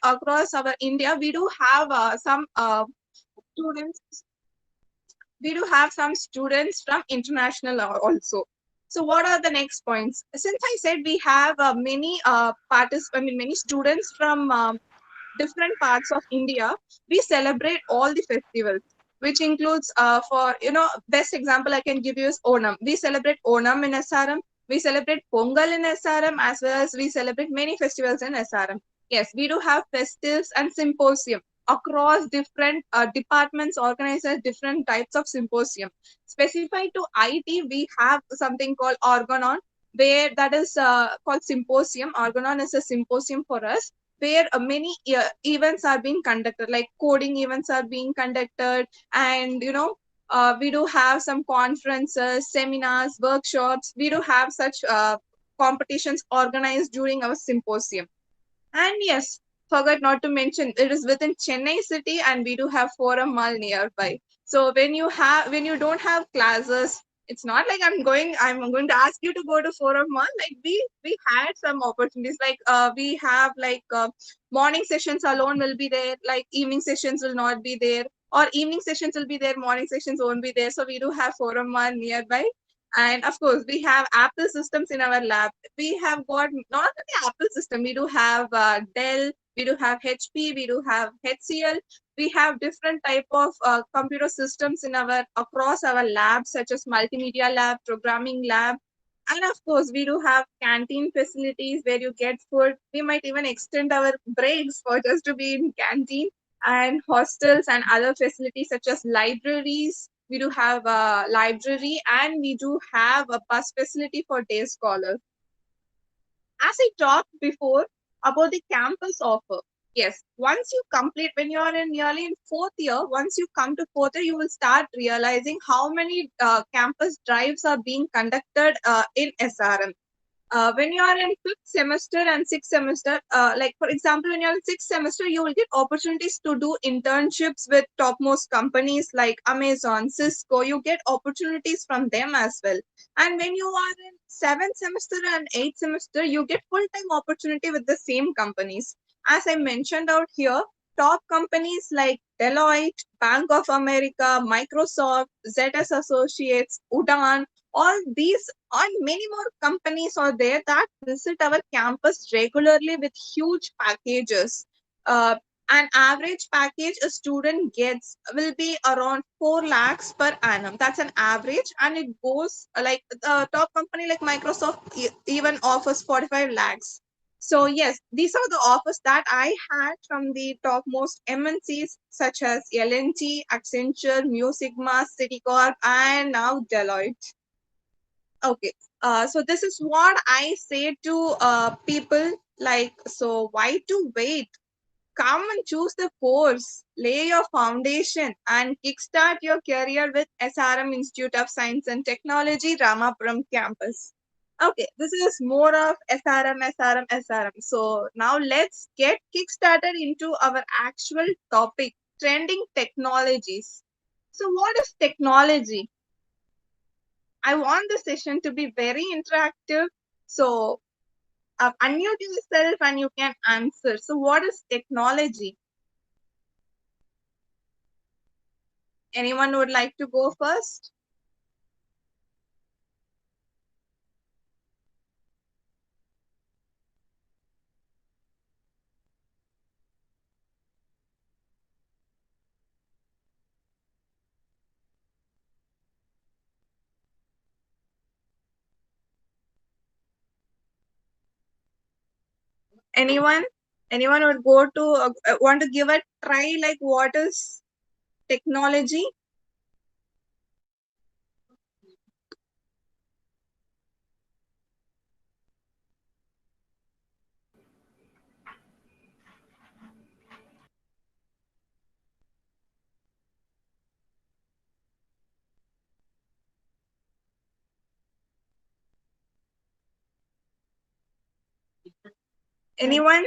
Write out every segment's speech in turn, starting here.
across our India, we do have some students. We do have some students from international also. So what are the next points? Since I said we have many students from different parts of India, we celebrate all the festivals, which includes for best example I can give you is Onam. We celebrate Onam in SRM. We celebrate Pongal in SRM, as well as we celebrate many festivals in SRM. Yes, we do have festives and symposium across different departments organized as different types of symposium. Specified to IT, we have something called Organon, where that is called symposium. Organon is a symposium for us, where many events are being conducted, like coding events are being conducted, and we do have some conferences, seminars, workshops. We do have such competitions organized during our symposium. And yes, forgot not to mention, it is within Chennai city, and we do have Forum Mall nearby. So when you don't have classes, it's not like I'm going to ask you to go to Forum Mall. Like we had some opportunities. Like we have like morning sessions alone will be there. Like evening sessions will not be there, or evening sessions will be there, morning sessions won't be there. So we do have Forum Mall nearby. And of course, we have Apple systems in our lab. We have got not only Apple system, we do have Dell, we do have HP, we do have HCL. We have different type of computer systems in our across our labs, such as multimedia lab, programming lab. And of course, we do have canteen facilities where you get food. We might even extend our breaks for just to be in canteen, and hostels and other facilities such as libraries. We do have a library, and we do have a bus facility for day scholars. As I talked before about the campus offer, yes, once you complete, when you are in nearly in fourth year, once you come to fourth year, you will start realizing how many campus drives are being conducted in SRM. When you are in fifth semester and sixth semester, like for example, when you're in sixth semester, you will get opportunities to do internships with topmost companies like Amazon, Cisco. You get opportunities from them as well. And when you are in seventh semester and eighth semester, you get full-time opportunity with the same companies. As I mentioned out here, top companies like Deloitte, Bank of America, Microsoft, ZS Associates, Udan, all these and many more companies are there that visit our campus regularly with huge packages. An average package a student gets will be around 4 lakhs per annum. That's an average, and it goes like the top company like Microsoft even offers 45 lakhs. So yes, these are the offers that I had from the topmost MNCs such as L&T, Accenture, Mu Sigma, Citicorp, and now Deloitte. Okay. So this is what I say to people, like, so why to wait? Come and choose the course, lay your foundation, and kickstart your career with SRM Institute of Science and Technology, Ramapuram campus. Okay, this is more of SRM. So now let's get kickstarted into our actual topic, trending technologies. So what is technology? I want the session to be very interactive. So unmute yourself and you can answer. So what is technology? Anyone would like to go first? Anyone? Anyone would go to want to give a try, like what is technology? Anyone?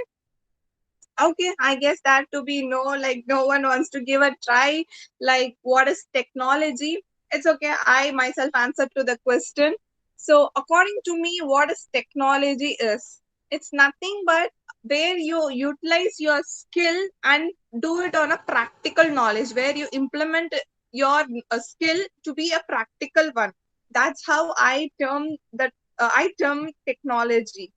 Okay, I guess that to be no, like no one wants to give a try. Like what is technology? It's okay. I myself answer to the question. So according to me, what is technology is? It's nothing but where you utilize your skill and do it on a practical knowledge, where you implement your skill to be a practical one. That's how I term that. I term technology.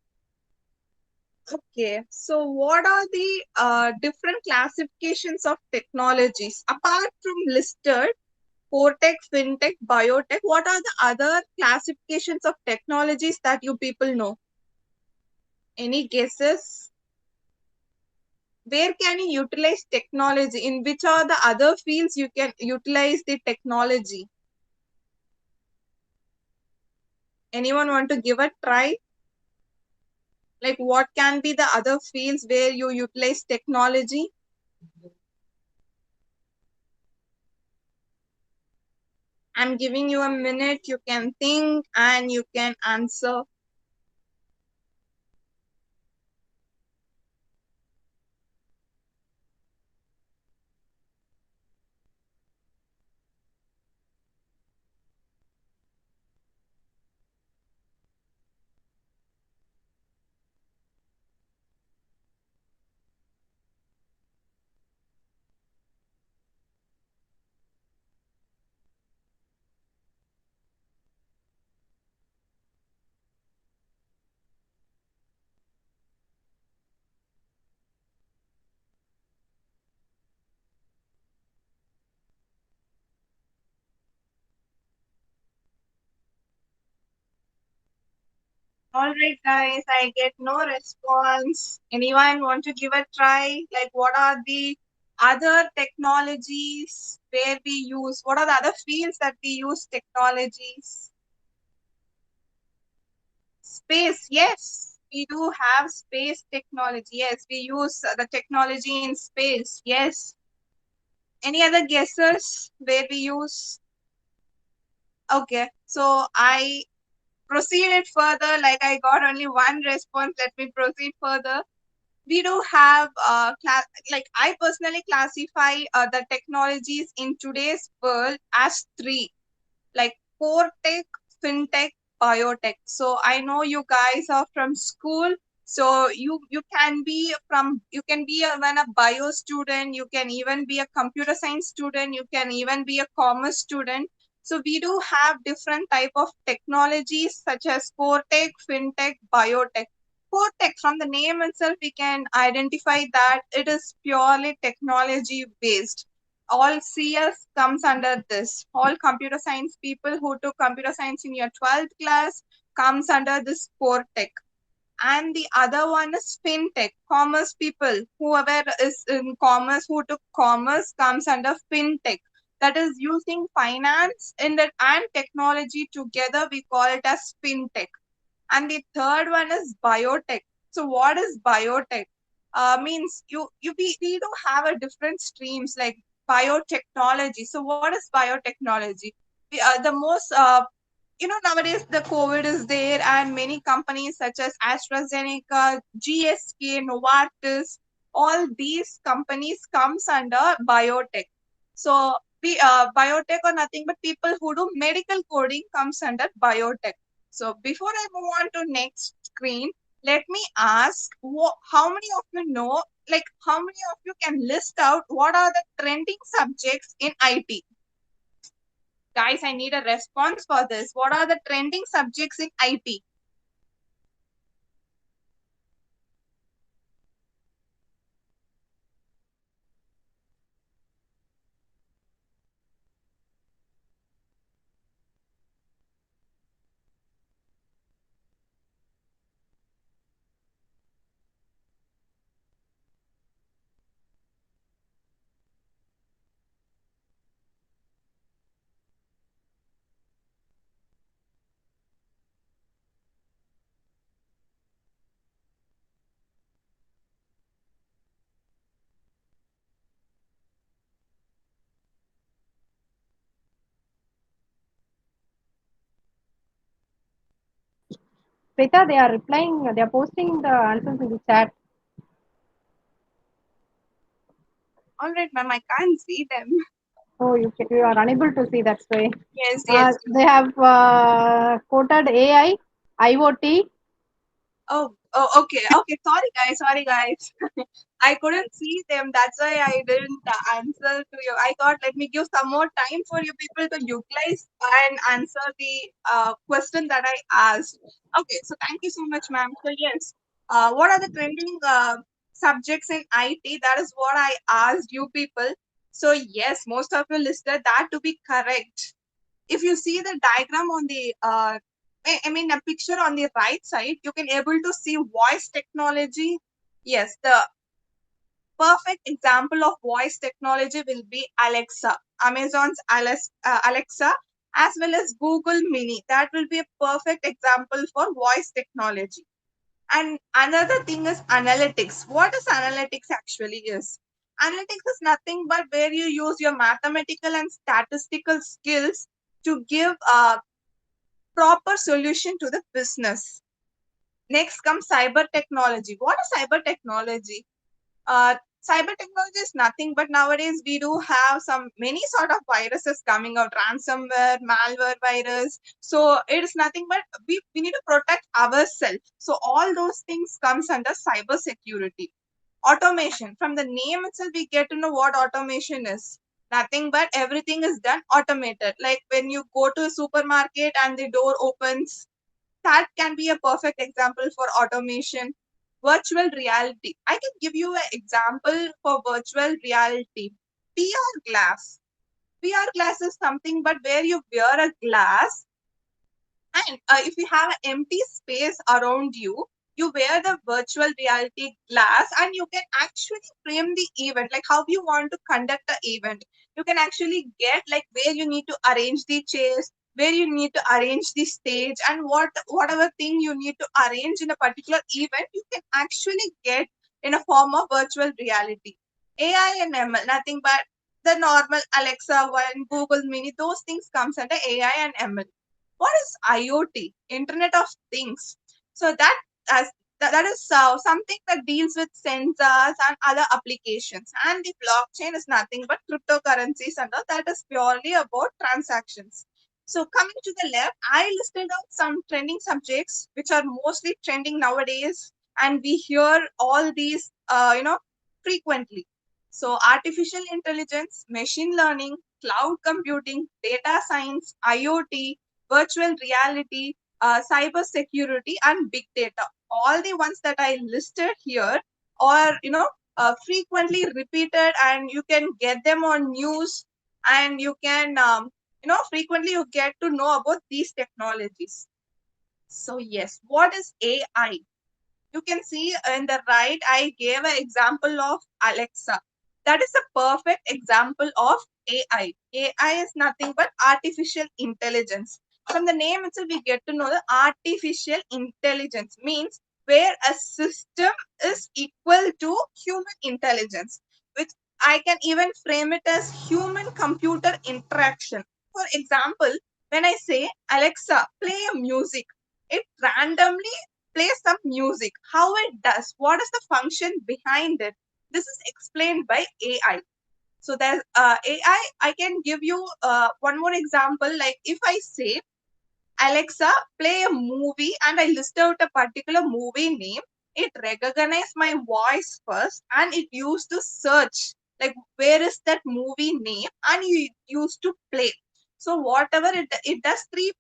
Okay, so what are the different classifications of technologies apart from listed? Core tech, fintech, biotech. What are the other classifications of technologies that you people know? Any guesses? Where can you utilize technology? In which are the other fields you can utilize the technology? Anyone want to give a try? Like what can be the other fields where you utilize technology? I'm giving you a minute. You can think and you can answer. All right, guys, I get no response. Anyone want to give a try? Like, what are the other technologies where we use? What are the other fields that we use technologies? Space, yes, we do have space technology. Yes, we use the technology in space. Yes. Any other guesses where we use? Okay, so I proceeded further. Like, I got only one response. Let me proceed further. We do have like I personally classify the technologies in today's world as three, like core tech, fintech, biotech. So I know you guys are from school, so you can be from, you can be even a bio student, you can even be a computer science student, you can even be a commerce student. So we do have different type of technologies such as core tech, fintech, biotech. Core tech, from the name itself, we can identify that it is purely technology based. All CS comes under this. All computer science people who took computer science in your 12th class comes under this core tech. And the other one is fintech. Commerce people, whoever is in commerce, who took commerce comes under fintech. That is using finance in that and technology together. We call it as fintech. And the third one is biotech. So what is biotech? Means we do have a different streams like biotechnology. So what is biotechnology? The most nowadays the COVID is there, and many companies such as AstraZeneca, GSK, Novartis, all these companies comes under biotech. So we biotech or nothing but people who do medical coding comes under biotech. So before I move on to next screen, let me ask, how many of you know, like how many of you can list out what are the trending subjects in IT? Guys, I need a response for this. What are the trending subjects in IT? Beta, they are replying, they are posting the answers in the chat. All right, ma'am, I can't see them. Oh, you are unable to see, that's why. Yes, yes. They have quoted AI, IoT, Okay. Sorry, guys. I couldn't see them. That's why I didn't answer to you. I thought let me give some more time for you people to utilize and answer the question that I asked. Okay, so thank you so much, ma'am. So yes, what are the trending subjects in IT? That is what I asked you people. So yes, most of you listed that to be correct. If you see the diagram on the I mean a picture on the right side, you can able to see voice technology. Yes, the perfect example of voice technology will be Alexa, Amazon's Alexa, as well as Google Mini. That will be a perfect example for voice technology. And another thing is analytics. What is analytics actually is? Analytics is nothing but where you use your mathematical and statistical skills to give a proper solution to the business. Next comes cyber technology. What is cyber technology? Uh, Cyber technology is nothing but nowadays we do have some many sort of viruses coming out, ransomware, malware virus. So it is nothing but we need to protect ourselves. So all those things comes under cyber security. Automation. From the name itself, we get to know what automation is. Nothing but everything is done automated. Like when you go to a supermarket and the door opens, that can be a perfect example for automation. Virtual reality. I can give you an example for virtual reality. VR glass. VR glass is something but where you wear a glass and if you have an empty space around you, you wear the virtual reality glass and you can actually frame the event, like how you want to conduct the event. You can actually get like where you need to arrange the chairs, where you need to arrange the stage, and whatever thing you need to arrange in a particular event, you can actually get in a form of virtual reality. AI and ML, nothing but the normal Alexa one, Google Mini, those things comes under AI and ML. What is IoT? Internet of Things. So as that is something that deals with sensors and other applications. And the blockchain is nothing but cryptocurrencies and all. That is purely about transactions. So coming to the left, I listed out some trending subjects which are mostly trending nowadays, and we hear all these, frequently. So artificial intelligence, machine learning, cloud computing, data science, IoT, virtual reality, cyber security, and big data. All the ones that I listed here are, frequently repeated, and you can get them on news, and you can, frequently you get to know about these technologies. So yes, what is AI? You can see in the right, I gave an example of Alexa. That is a perfect example of AI. AI is nothing but artificial intelligence. From the name itself, we get to know the artificial intelligence means where a system is equal to human intelligence, which I can even frame it as human computer interaction. For example, when I say, Alexa, play a music, it randomly play some music. How it does, what is the function behind it? This is explained by AI. So there's AI. I can give you one more example. Like if I say, Alexa, play a movie, and I list out a particular movie name, it recognizes my voice first and it used to search like where is that movie name and you used to play. So whatever it does three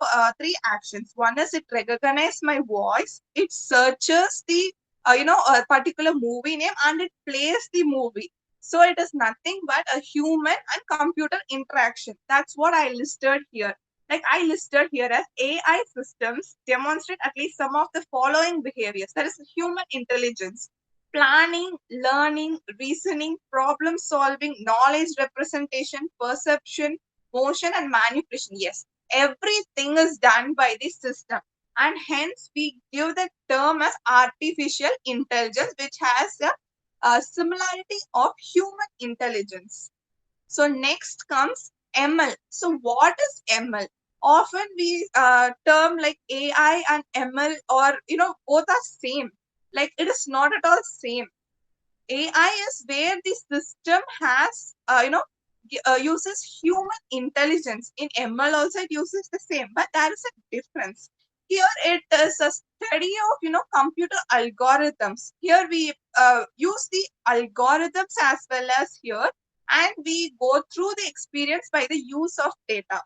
actions. One is it recognizes my voice, it searches the a particular movie name and it plays the movie. So it is nothing but a human and computer interaction. That's what I listed here. Like I listed here as AI systems demonstrate at least some of the following behaviors. That is human intelligence, planning, learning, reasoning, problem solving, knowledge representation, perception, motion, and manipulation. Yes, everything is done by the system. And hence, we give the term as artificial intelligence, which has a similarity of human intelligence. So next comes ML. So what is ML? Often we term like AI and ML, or both are same. Like it is not at all same. AI is where the system has uses human intelligence. In ML also it uses the same, but there is a difference. here it is a study of computer algorithms. Here we use the algorithms as well as here, and we go through the experience by the use of data.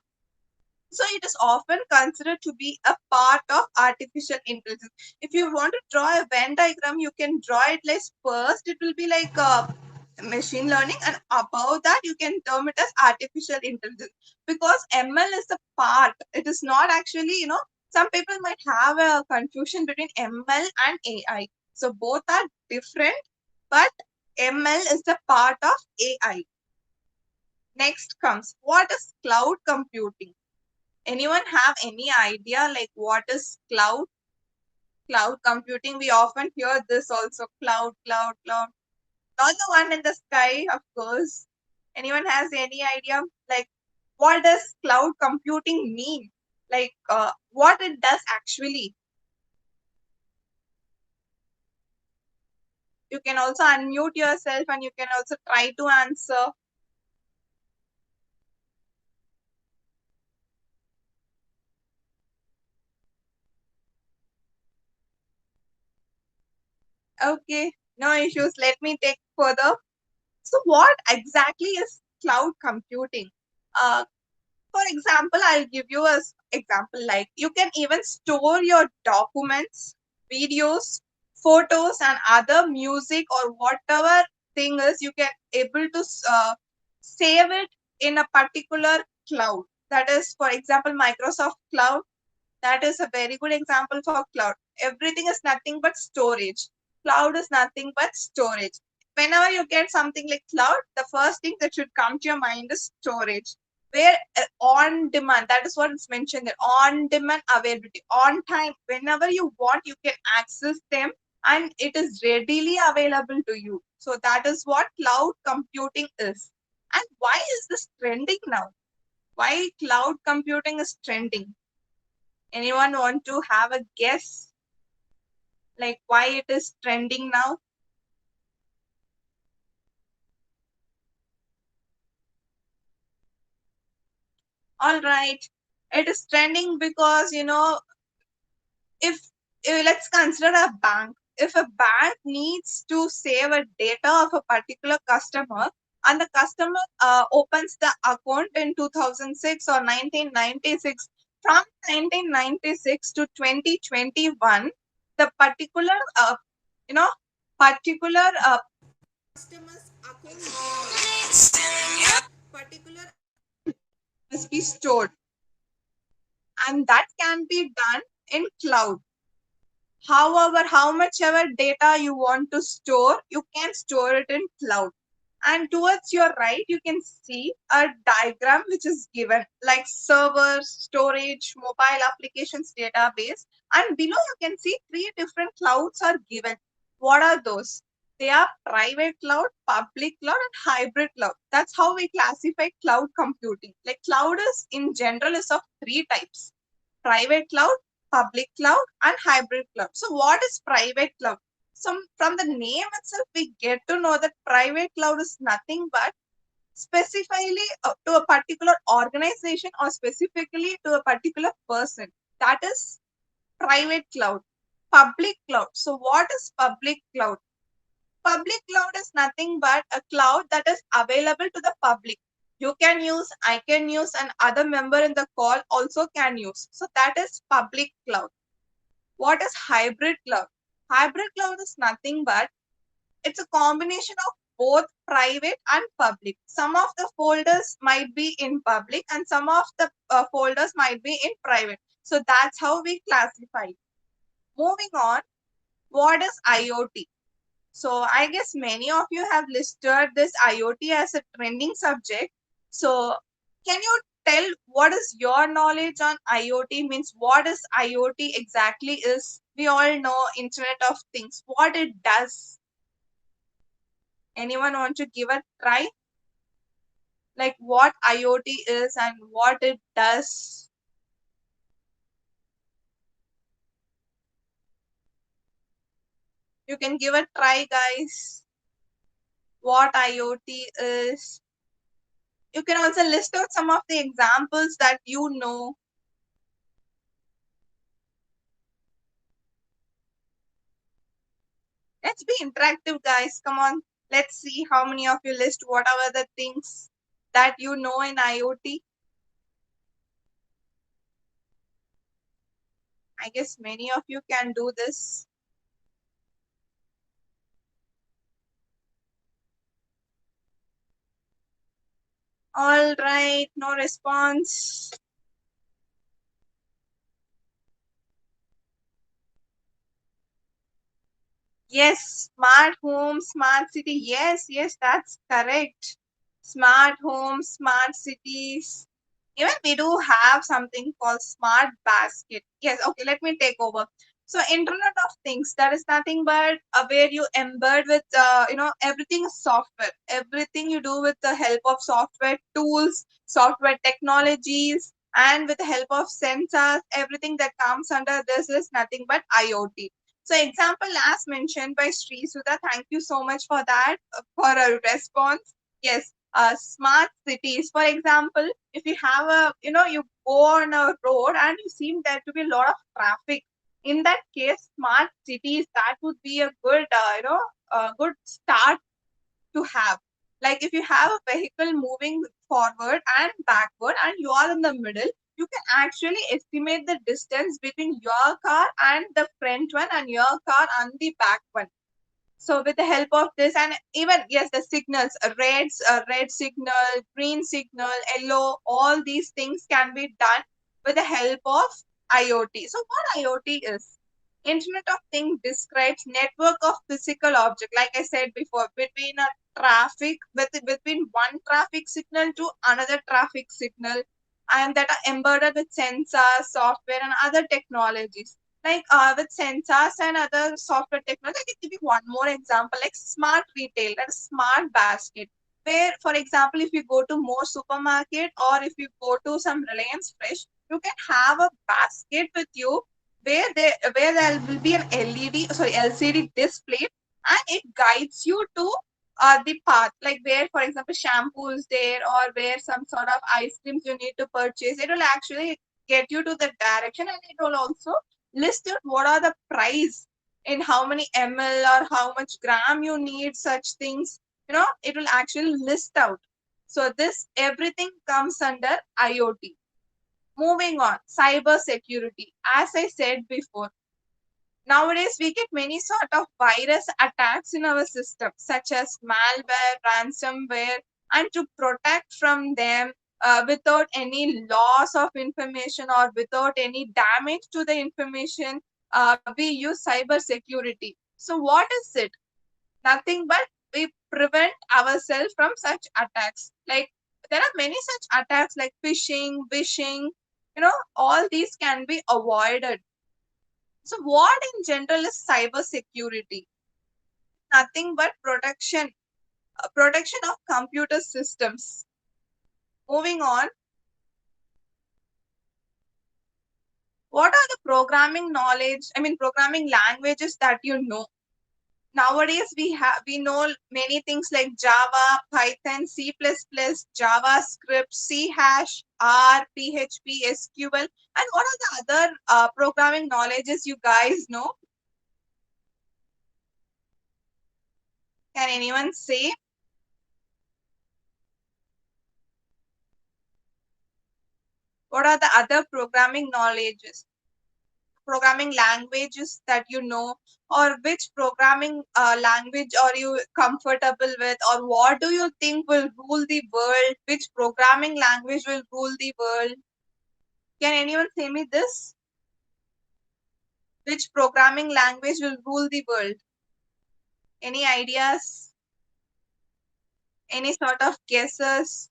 So it is often considered to be a part of artificial intelligence. If you want to draw a Venn diagram, you can draw it like first it will be like machine learning, and above that you can term it as artificial intelligence, because ML is a part. It is not actually. Some people might have a confusion between ML and AI. So both are different, but ML is the part of AI. Next comes, what is cloud computing? Anyone have any idea like what is cloud computing? We often hear this also, cloud, not the one in the sky, of course. Anyone has any idea like what does cloud computing mean, like what it does actually? You can also unmute yourself and you can also try to answer. Okay, no issues, let me take further. So what exactly is cloud computing? uh, For example, I'll give you a example, like you can even store your documents, videos, photos, and other music or whatever thing is, you can able to save it in a particular cloud. That is, for example, Microsoft Cloud. That is a very good example for cloud. Everything is nothing but storage. Cloud is nothing but storage. Whenever you get something like cloud, the first thing that should come to your mind is storage. Where on demand, that is what is mentioned there. On demand availability, on time, whenever you want, you can access them and it is readily available to you. So that is what cloud computing is. And why is this trending now? Why cloud computing is trending? Anyone want to have a guess, like why it is trending now? All right, it is trending because if let's consider a bank. If a bank needs to save a data of a particular customer, and the customer opens the account in 2006 or 1996, from 1996 to 2021, the particular you know particular customer's account particular must be stored, and that can be done in cloud. However, how much ever data you want to store, you can store it in cloud. And towards your right, you can see a diagram which is given like server, storage, mobile applications, database. And below you can see three different clouds are given. What are those? They are private cloud, public cloud, and hybrid cloud. That's how we classify cloud computing. Like cloud is in general is of three types: private cloud, public cloud, and hybrid cloud. So what is private cloud? From the name itself, we get to know that private cloud is nothing but specifically to a particular organization or specifically to a particular person. That is private cloud. Public cloud. So what is public cloud? Public cloud is nothing but a cloud that is available to the public. You can use, I can use, and other member in the call also can use. So that is public cloud. What is hybrid cloud? Hybrid cloud is nothing but it's a combination of both private and public. Some of the folders might be in public and some of the folders might be in private. So that's how we classify. Moving on, what is IoT? So I guess many of you have listed this IoT as a trending subject. So can you tell what is your knowledge on IoT? Means what is IoT exactly is? We all know Internet of Things. What it does? Anyone want to give a try? Like what IoT is and what it does? You can give a try, guys. What IoT is? You can also list out some of the examples that you know. Let's be interactive, guys. Come on. Let's see how many of you list what are the things that you know in IoT. I guess many of you can do this. All right, no response. Yes, smart home, smart city. Yes, yes, that's correct. Smart homes, smart cities. Even we do have something called smart basket. Yes, okay, let me take over. So Internet of Things, that is nothing but where you embed with everything is software. Everything you do with the help of software tools, software technologies, and with the help of sensors, everything that comes under this is nothing but IoT. So example as mentioned by Sri Sudha, thank you so much for that, for a response. Yes, smart cities. For example, if you have you go on a road and you see there to be a lot of traffic. In that case, smart cities, that would be a good, good start to have. Like if you have a vehicle moving forward and backward and you are in the middle, you can actually estimate the distance between your car and the front one and your car and the back one. So with the help of this, and even yes, the signals, red signal, green signal, yellow, all these things can be done with the help of IoT. So what IoT is? Internet of Things describes network of physical object, like I said before, between a traffic, between one traffic signal to another traffic signal, and that are embedded with sensors, software, and other technologies. Like with sensors and other software technology, I can give you one more example, like smart retail, that is smart basket. Where, for example, if you go to more supermarket or if you go to some Reliance Fresh, you can have a basket with you where there will be an LCD display, and it guides you to the path, like where, for example, shampoo is there or where some sort of ice creams you need to purchase. It will actually get you to the direction, and it will also list out what are the price in how many ml or how much gram you need such things. It will actually list out. So this everything comes under IoT. Moving on, cyber security. As I said before, nowadays we get many sort of virus attacks in our system, such as malware, ransomware, and to protect from them without any loss of information or without any damage to the information, we use cyber security. So what is it? Nothing but we prevent ourselves from such attacks. Like there are many such attacks like phishing, wishing, all these can be avoided. So what in general is cyber security? Nothing but protection of computer systems. Moving on, what are the programming languages that you know? Nowadays we know many things like Java, Python, C++, JavaScript, C hash, R, PHP, SQL, and what are the other programming knowledges you guys know? Can anyone say? What are the other programming languages that you know, or which programming language are you comfortable with, or what do you think will rule the world? Which programming language will rule the world? Can anyone say me this? Which programming language will rule the world? Any ideas? Any sort of guesses?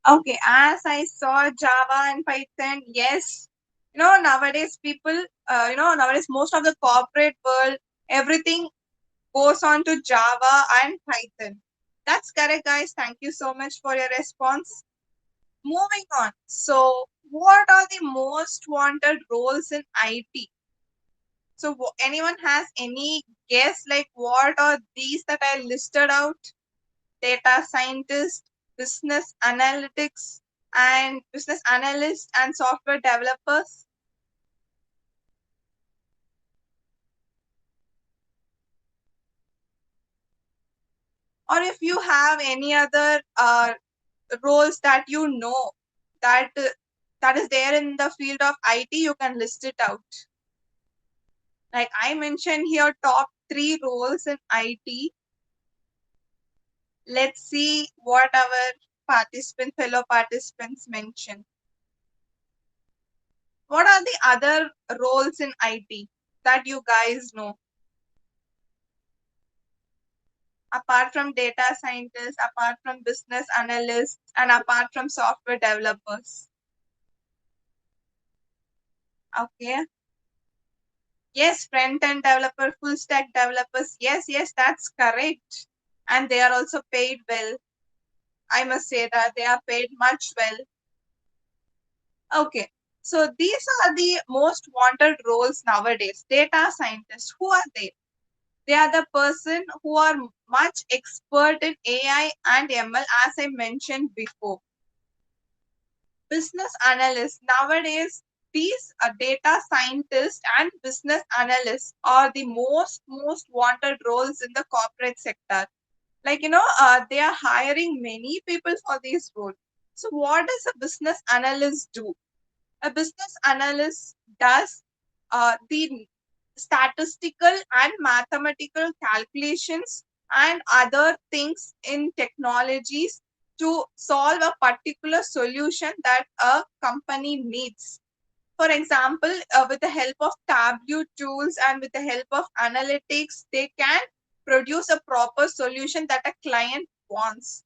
Okay, as I saw Java and Python, yes. Nowadays people, nowadays most of the corporate world, everything goes on to Java and Python. That's correct, guys. Thank you so much for your response. Moving on. So, what are the most wanted roles in IT? So, anyone has any guess like what are these that I listed out? Data scientist, business analytics, and business analyst and software developers. Or if you have any other roles that you know that that is there in the field of IT, you can list it out. Like I mentioned here, top 3 roles in IT. Let's see what our fellow participants mention. What are the other roles in IT that you guys know? Apart from data scientists, apart from business analysts, and apart from software developers. Okay. Yes, front-end developer, full stack developers. Yes, that's correct. And they are also paid well. I must say that they are paid much well. Okay. So these are the most wanted roles nowadays. Data scientists. Who are they? They are the person who are much expert in AI and ML, as I mentioned before. Business analysts. Nowadays, these data scientists and business analysts are the most wanted roles in the corporate sector. Like they are hiring many people for these roles. So what does a business analyst do? A business analyst does the statistical and mathematical calculations and other things in technologies to solve a particular solution that a company needs. For example, with the help of Tableau tools and with the help of analytics, they can produce a proper solution that a client wants.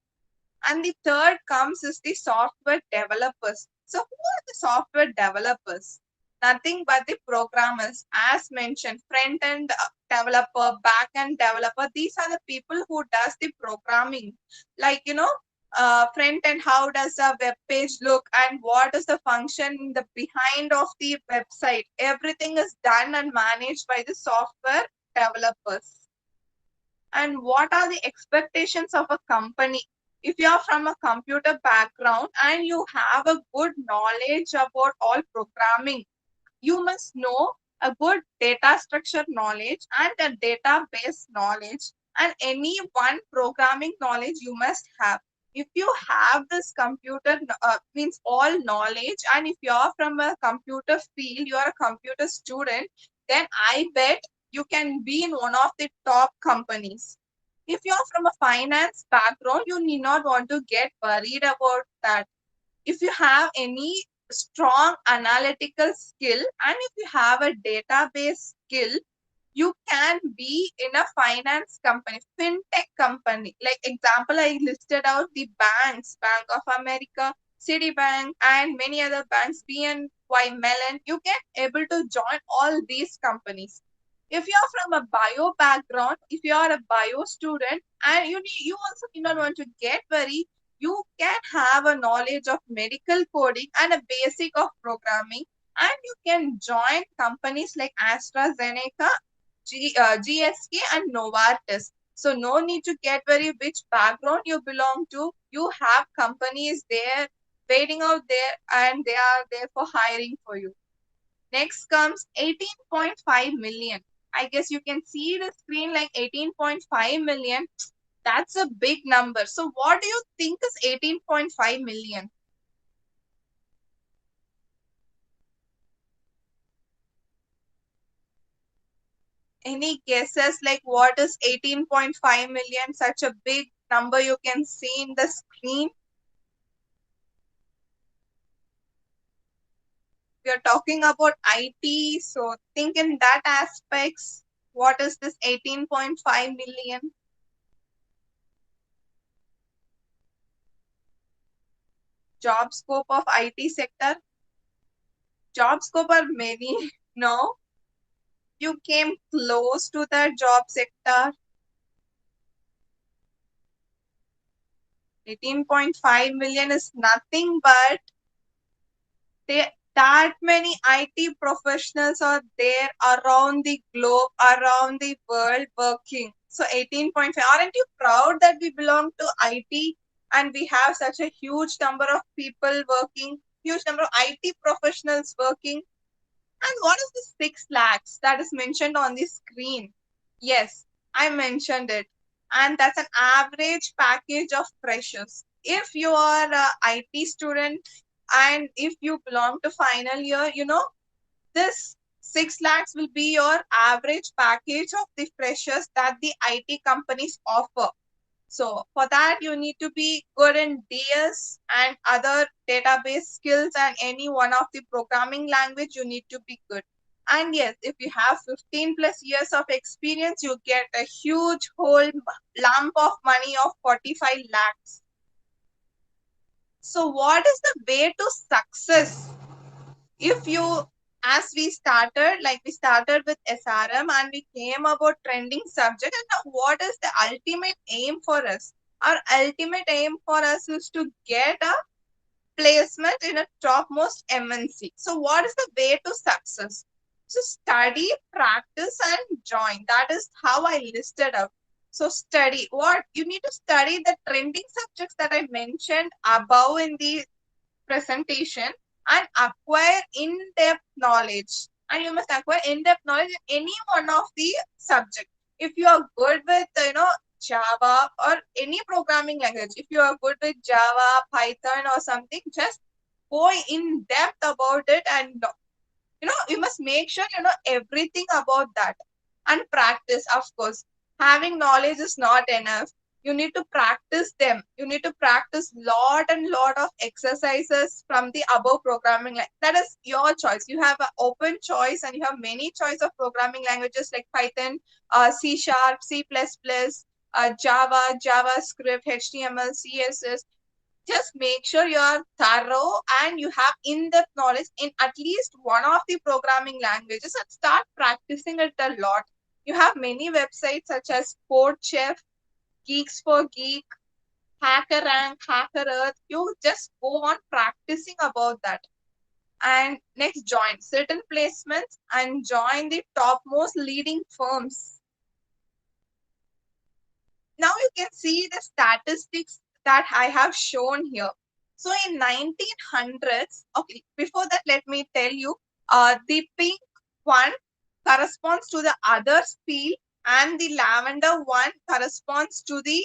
And the third comes is the software developers. So who are the software developers? Nothing but the programmers. As mentioned, front end developer, back end developer. These are the people who does the programming. Like front end, how does a web page look and what is the function in the behind of the website? Everything is done and managed by the software developers. And what are the expectations of a company? If you are from a computer background and you have a good knowledge about all programming, you must know a good data structure knowledge and a database knowledge, and any one programming knowledge you must have. If you have this computer means all knowledge, and if you are from a computer field, you are a computer student, then I bet you can be in one of the top companies. If you are from a finance background, you need not want to get worried about that. If you have any strong analytical skill and if you have a database skill, you can be in a finance company, fintech company. Like example, I listed out the banks, Bank of America, Citibank, and many other banks, BNY Mellon. You can able to join all these companies. If you are from a bio background, if you are a bio student, and you also do not want to get worried, you can have a knowledge of medical coding and a basic of programming, and you can join companies like AstraZeneca, GSK, and Novartis. So no need to get worried which background you belong to. You have companies there waiting out there, and they are there for hiring for you. Next comes 18.5 million. I guess you can see the screen like 18.5 million. That's a big number. So what do you think is 18.5 million? Any guesses like what is 18.5 million? Such a big number you can see in the screen. We are talking about IT, so think in that aspects. What is this 18.5 million? Job scope of IT sector. Job scope are many. No, you came close to the job sector. 18.5 million is nothing but that many IT professionals are there around the globe, around the world working. So 18.5. Aren't you proud that we belong to IT and we have such a huge number of people working, huge number of IT professionals working? And what is the 6 lakhs that is mentioned on the screen? Yes, I mentioned it. And that's an average package of freshers. If you are a IT student and if you belong to final year, this 6 lakhs will be your average package of the freshers that the IT companies offer. So for that, you need to be good in DS and other database skills, and any one of the programming language you need to be good. And yes, if you have 15 plus years of experience, you get a huge whole lump of money of 45 lakhs. So what is the way to success? If you, as we started with SRM and we came about trending subject, and now what is the ultimate aim for us? Our ultimate aim for us is to get a placement in a topmost MNC. So what is the way to success? So study, practice and join. That is how I listed out. So study. What you need to study, the trending subjects that I mentioned above in the presentation, and acquire in-depth knowledge. And you must acquire in-depth knowledge in any one of the subject. If you are good with Java or any programming language, if you are good with Java, Python or something, just go in depth about it, and you must make sure you know everything about that. And practice, of course. Having knowledge is not enough. You need to practice them. You need to practice lot of exercises from the above programming that is your choice. You have an open choice and you have many choice of programming languages like Python, C sharp, C++, Java, JavaScript, HTML, CSS. Just make sure you are thorough and you have in-depth knowledge in at least one of the programming languages, and start practicing it a lot. You have many websites such as CodeChef, Geeks for Geek, HackerRank, HackerEarth. You just go on practicing about that. And next, join certain placements and join the topmost leading firms. Now you can see the statistics that I have shown here. So in 1900s, okay, before that, let me tell you, the pink one corresponds to the others field and the lavender one corresponds to the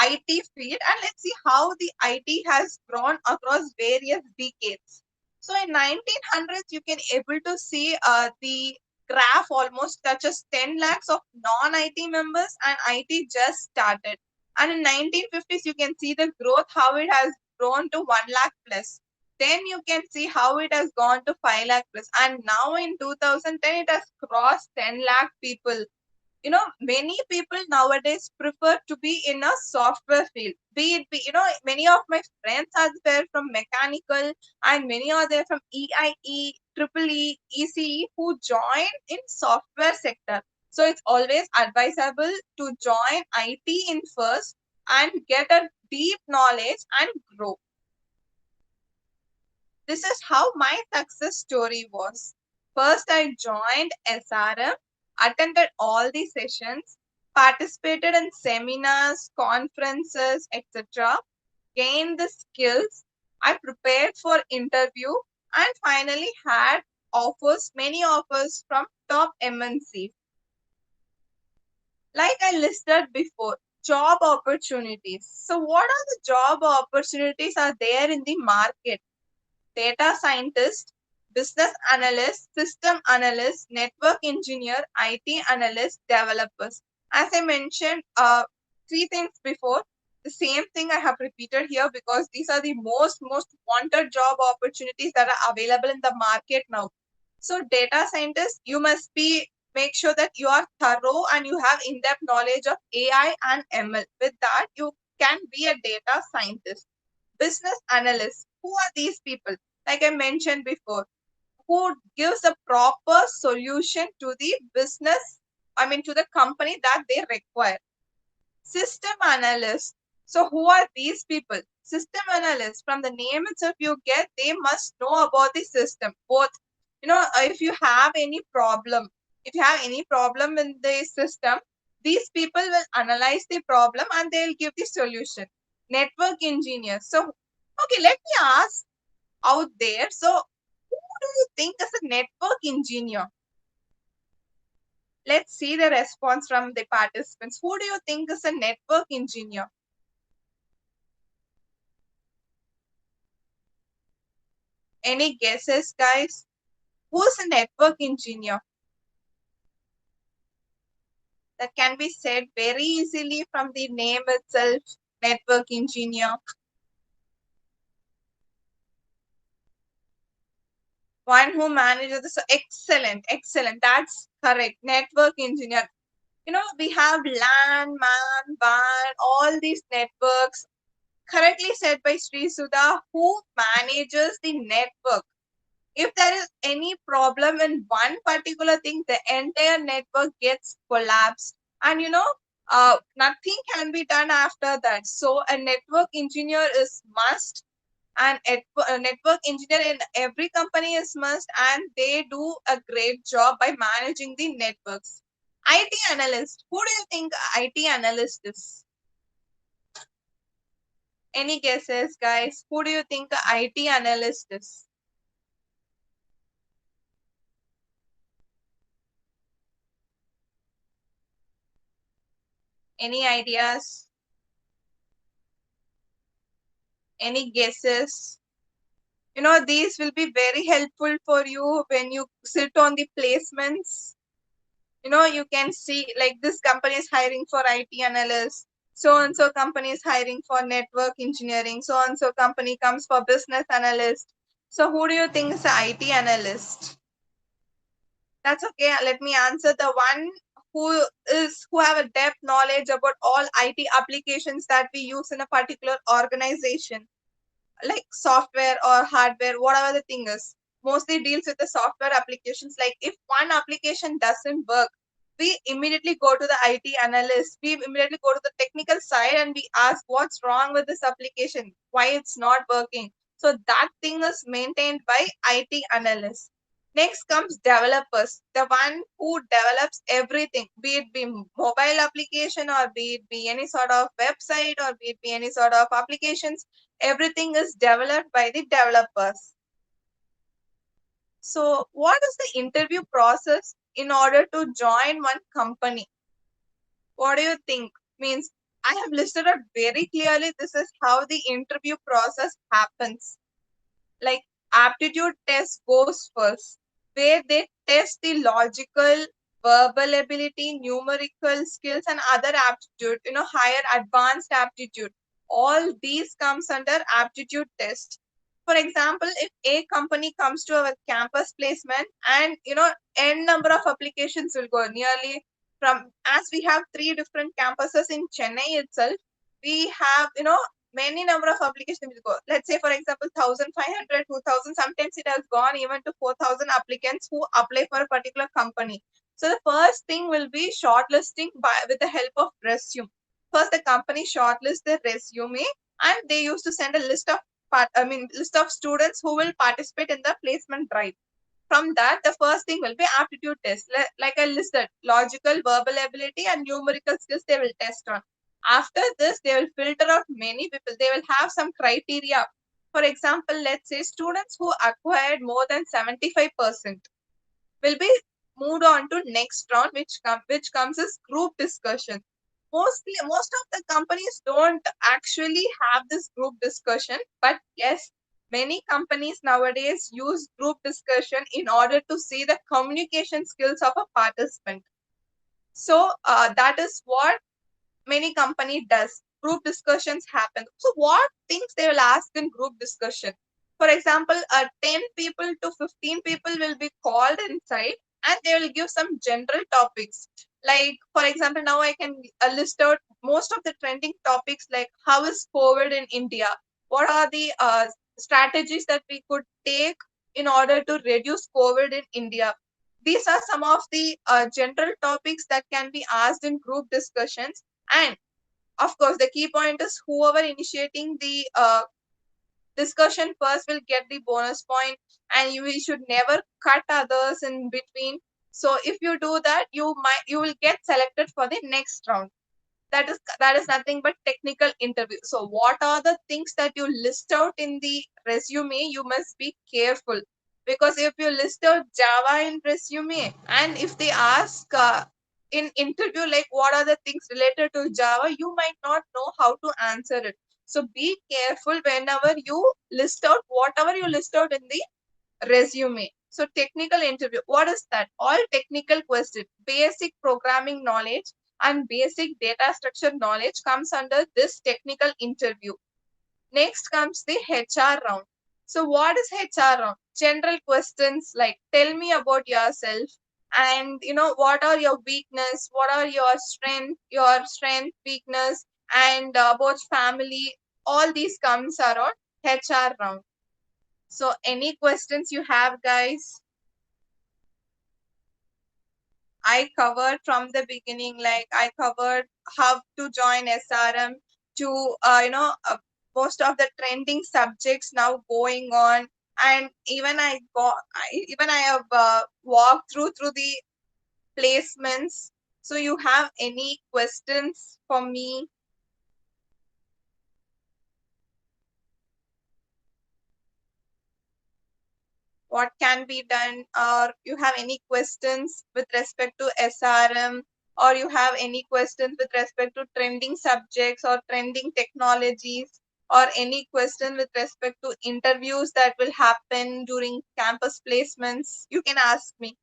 IT field. And let's see how the IT has grown across various decades. So in 1900s, you can able to see the graph almost touches 10 lakhs of non-IT members and IT just started. And in 1950s, you can see the growth, how it has grown to 1 lakh plus. Then you can see how it has gone to 5 lakh plus. And now in 2010, it has crossed 10 lakh people. Many people nowadays prefer to be in a software field. Many of my friends are there from mechanical, and many are there from EIE, Triple E, ECE, who join in software sector. So it's always advisable to join IT in first and get a deep knowledge and grow. This is how my success story was. First, I joined SRM, attended all the sessions, participated in seminars, conferences, etc., gained the skills. I prepared for interview and finally had offers, many offers from top MNCs. Like I listed before, job opportunities. So what are the job opportunities are there in the market? Data scientist, business analyst, system analyst, network engineer, IT analyst, developers. As I mentioned, 3 things before, the same thing I have repeated here because these are the most wanted job opportunities that are available in the market now. So data scientist, you must make sure that you are thorough and you have in-depth knowledge of AI and ML. With that, you can be a data scientist. Business analyst, who are these people? Like I mentioned before, who gives a proper solution to the business, to the company that they require. System analyst. So who are these people? System analyst. From the name itself, you get they must know about the system. Both, if you have any problem, in the system, these people will analyze the problem and they'll give the solution. Network engineer. So, okay, let me ask out there. So, who do you think is a network engineer? Let's see the response from the participants. Who do you think is a network engineer? Any guesses, guys? Who's a network engineer? That can be said very easily from the name itself, network engineer. One who manages this. Excellent, excellent. That's correct. Network engineer. We have LAN, MAN, WAN, all these networks. Correctly said by Sri Sudha, who manages the network. If there is any problem in one particular thing, the entire network gets collapsed. And nothing can be done after that. So a network engineer is must, and a network engineer in every company is must, and they do a great job by managing the networks. IT analyst. Who do you think IT analyst is? Any guesses, guys? Who do you think IT analyst is? Any ideas? Any guesses? These will be very helpful for you when you sit on the placements. You can see like this company is hiring for IT analyst. So and so company is hiring for network engineering. So and so company comes for business analyst. So who do you think is an IT analyst? That's okay. Let me answer. The one who have a depth knowledge about all IT applications that we use in a particular organization, like software or hardware, whatever the thing is, mostly deals with the software applications. Like if one application doesn't work, we immediately go to the IT analyst. We immediately go to the technical side and we ask what's wrong with this application, why it's not working. So that thing is maintained by IT analyst. Next comes developers, the one who develops everything, be it be mobile application or be it be any sort of website or be it be any sort of applications. Everything is developed by the developers. So what is the interview process in order to join one company? What do you think? Means I have listed out very clearly this is how the interview process happens. Like aptitude test goes first, where they test the logical, verbal ability, numerical skills, and other aptitude, higher advanced aptitude. All these comes under aptitude test. For example, if a company comes to our campus placement and n number of applications will go nearly from, as we have three different campuses in Chennai itself, we have many number of applications will go. Let's say, for example, 1,500, 2,000. Sometimes it has gone even to 4,000 applicants who apply for a particular company. So the first thing will be shortlisting with the help of resume. First, the company shortlist the resume, and they used to send a list of students who will participate in the placement drive. From that, the first thing will be aptitude test. Like I listed, logical, verbal ability, and numerical skills they will test on. After this, they will filter out many people. They will have some criteria. For example, let's say students who acquired more than 75% will be moved on to next round, which comes as group discussion. Most of the companies don't actually have this group discussion, but yes, many companies nowadays use group discussion in order to see the communication skills of a participant. So that is what many company does. Group discussions happen. So what things they will ask in group discussion? For example, 10 people to 15 people will be called inside and they will give some general topics. Like, for example, now I can list out most of the trending topics like how is COVID in India? What are the strategies that we could take in order to reduce COVID in India. These are some of the general topics that can be asked in group discussions. And of course, the key point is whoever initiating the discussion first will get the bonus point, and we should never cut others in between. So if you do that, you will get selected for the next round. That is nothing but technical interview. So what are the things that you list out in the resume? You must be careful, because if you list out Java in resume, and if they ask in interview like what are the things related to Java, you might not know how to answer it. So be careful whenever you list out whatever you list out in the resume. So technical interview, what is that? All technical questions, basic programming knowledge and basic data structure knowledge comes under this technical interview. Next comes the HR round. So what is HR round? General questions like tell me about yourself, and what are your weakness, what are your strength, weakness, and about family. All these comes around HR round. So any questions you have, guys? I covered from the beginning, like I covered how to join SRM to, most of the trending subjects now going on. And even I have walked through the placements. So you have any questions for me? What can be done, or you have any questions with respect to SRM, or you have any questions with respect to trending subjects or trending technologies, or any question with respect to interviews that will happen during campus placements, you can ask me.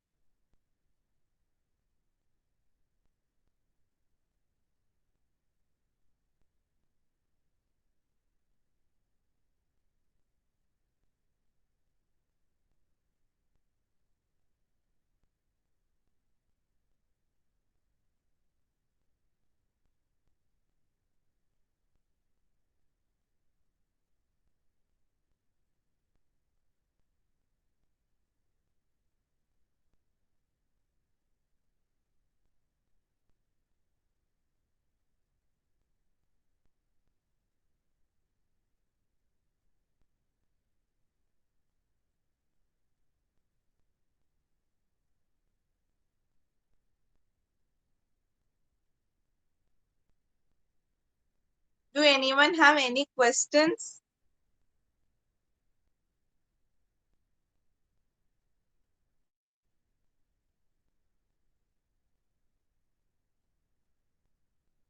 Do anyone have any questions?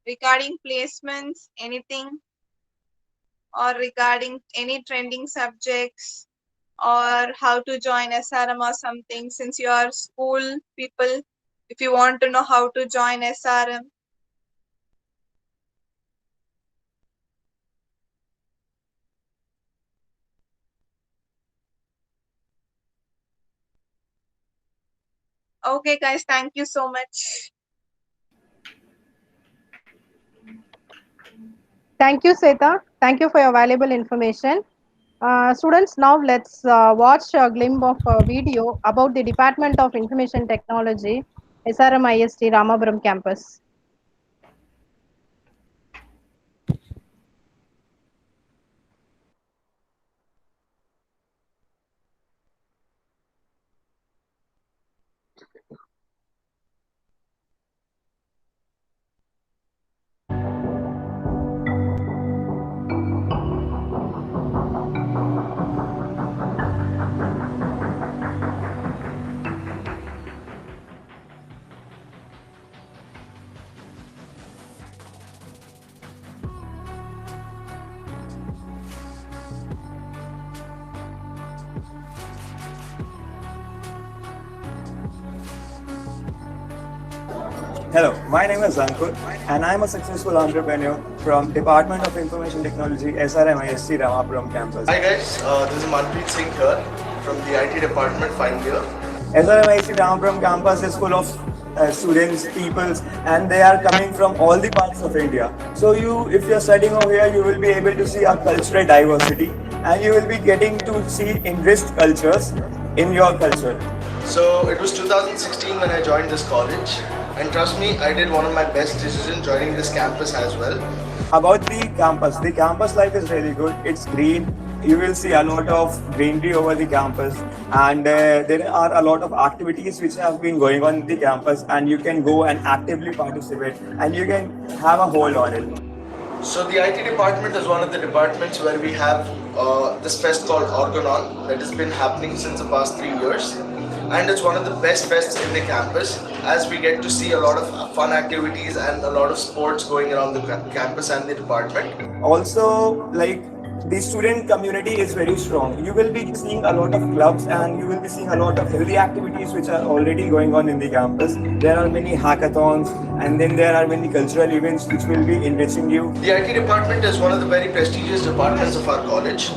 Regarding placements, anything? Or regarding any trending subjects, or how to join SRM or something, since you are school people, if you want to know how to join SRM? Okay, guys, thank you so much. Thank you, Seta. Thank you for your valuable information. Students, now let's watch a glimpse of a video about the Department of Information Technology, SRM IST Ramapuram campus. Hello, my name is Ankur and I am a successful entrepreneur from Department of Information Technology, SRMIST Ramapuram campus. Hi guys, this is Manpreet Singh here from the IT department, final year. SRMIST Ramapuram campus is full of students, peoples, and they are coming from all the parts of India. So if you're studying over here, you will be able to see our cultural diversity. and you will be getting to see enriched cultures in your culture. So it was 2016 when I joined this college, and trust me, I did one of my best decisions joining this campus as well. About the campus life is really good. It's green. You will see a lot of greenery over the campus, and there are a lot of activities which have been going on in the campus, and you can go and actively participate, and you can have a hold on it. So the IT department is one of the departments where we have this fest called Organon that has been happening since the past 3 years. And it's one of the best fests in the campus as we get to see a lot of fun activities and a lot of sports going around the campus and the department. Also, like, the student community is very strong. You will be seeing a lot of clubs, and you will be seeing a lot of healthy activities which are already going on in the campus. There are many hackathons, and then there are many cultural events which will be enriching you. The IT department is one of the very prestigious departments of our college.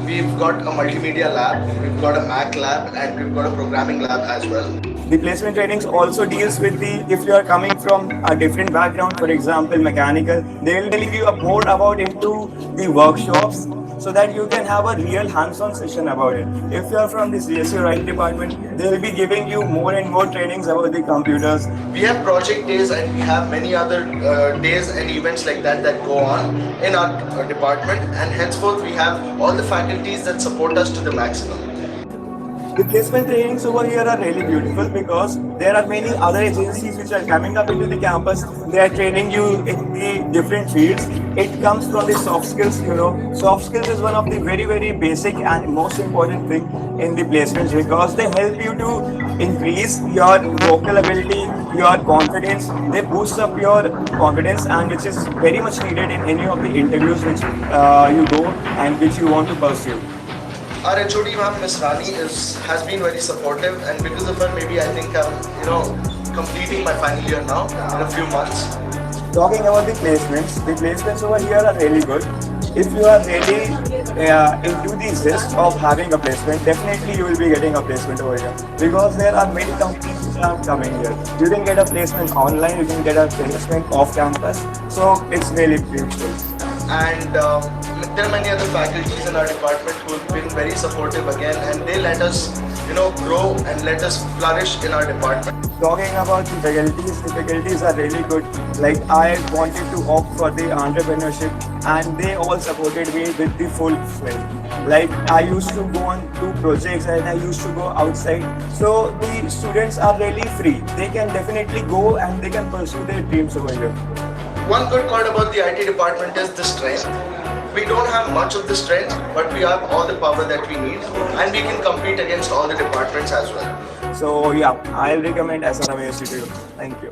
We've got a multimedia lab, we've got a Mac lab, and we've got a programming lab as well. The placement trainings also deals with the, if you are coming from a different background, for example mechanical, they will give you a more about into the workshops, so that you can have a real hands-on session about it. If you are from the CSU right department, they will be giving you more and more trainings about the computers. We have project days and we have many other days and events like that that go on in our department, and henceforth we have all the faculties that support us to the maximum. The placement trainings over here are really beautiful because there are many other agencies which are coming up into the campus. They are training you in the different fields. It comes from the soft skills, you know. Soft skills is one of the very, very basic and most important thing in the placements because they help you to increase your vocal ability, your confidence. They boost up your confidence, and which is very much needed in any of the interviews which you go and which you want to pursue. Our HOD ma'am, Miss Rani, has been very supportive, and because of her, maybe I think I'm completing my final year now in a few months. Talking about the placements over here are really good. If you are really into the zest of having a placement, definitely you will be getting a placement over here because there are many companies which are coming here. You can get a placement online, you can get a placement off campus, so it's really beautiful. And there are many other faculties in our department who have been very supportive again, and they let us grow and let us flourish in our department. Talking about the faculties are really good. Like, I wanted to opt for the entrepreneurship, and they all supported me with the full strength. Like, I used to go on to projects and I used to go outside. So the students are really free. They can definitely go and they can pursue their dreams over here. One good part about the IT department is the strength. We don't have much of the strength, but we have all the power that we need, and we can compete against all the departments as well. So yeah, I'll recommend SRM to you. Thank you.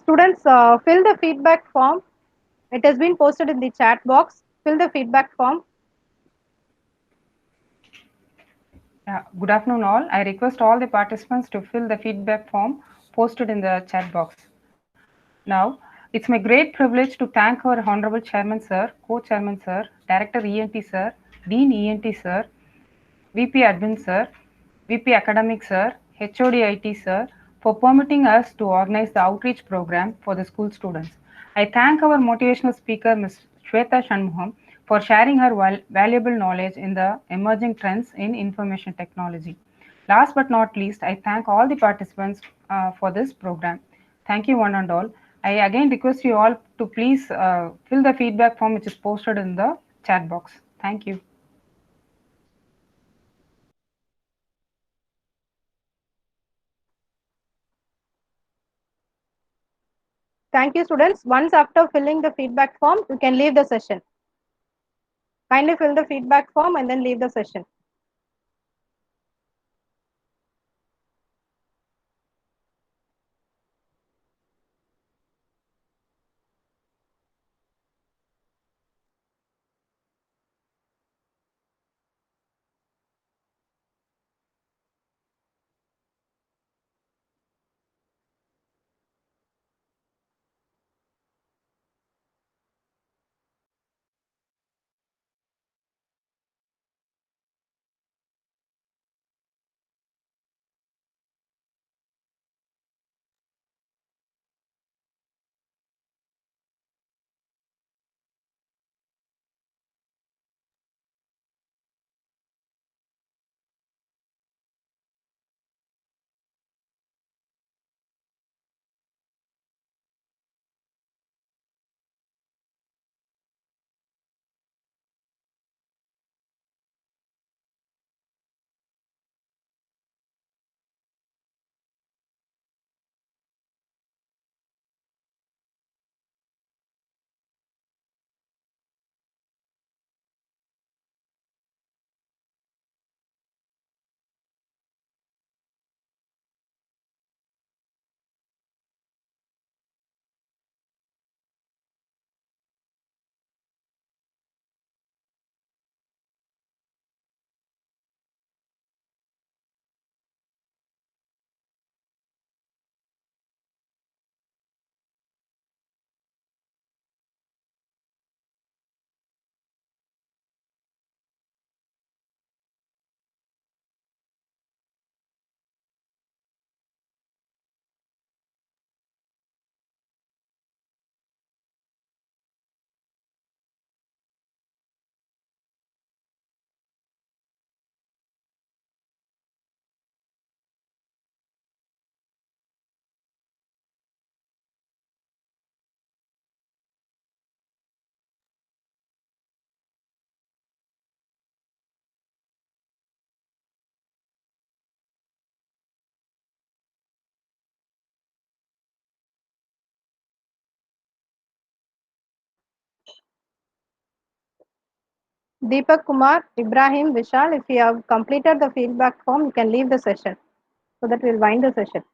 Students, fill the feedback form. It has been posted in the chat box. Fill the feedback form. Good afternoon all. I request all the participants to fill the feedback form posted in the chat box. Now, it's my great privilege to thank our Honorable Chairman Sir, Co-Chairman Sir, Director ENT Sir, Dean ENT Sir, VP Admin Sir, VP Academic Sir, HOD IT Sir, for permitting us to organize the outreach program for the school students. I thank our motivational speaker, Ms. Shweta Shanmuham, for sharing her valuable knowledge in the emerging trends in information technology. Last but not least, I thank all the participants for this program. Thank you one and all. I again request you all to please fill the feedback form which is posted in the chat box. Thank you. Thank you, students. Once after filling the feedback form, you can leave the session. Kindly fill the feedback form and then leave the session. Deepak Kumar, Ibrahim, Vishal, if you have completed the feedback form, you can leave the session so that we'll wind the session.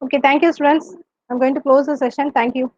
Okay, thank you, students. I'm going to close the session. Thank you.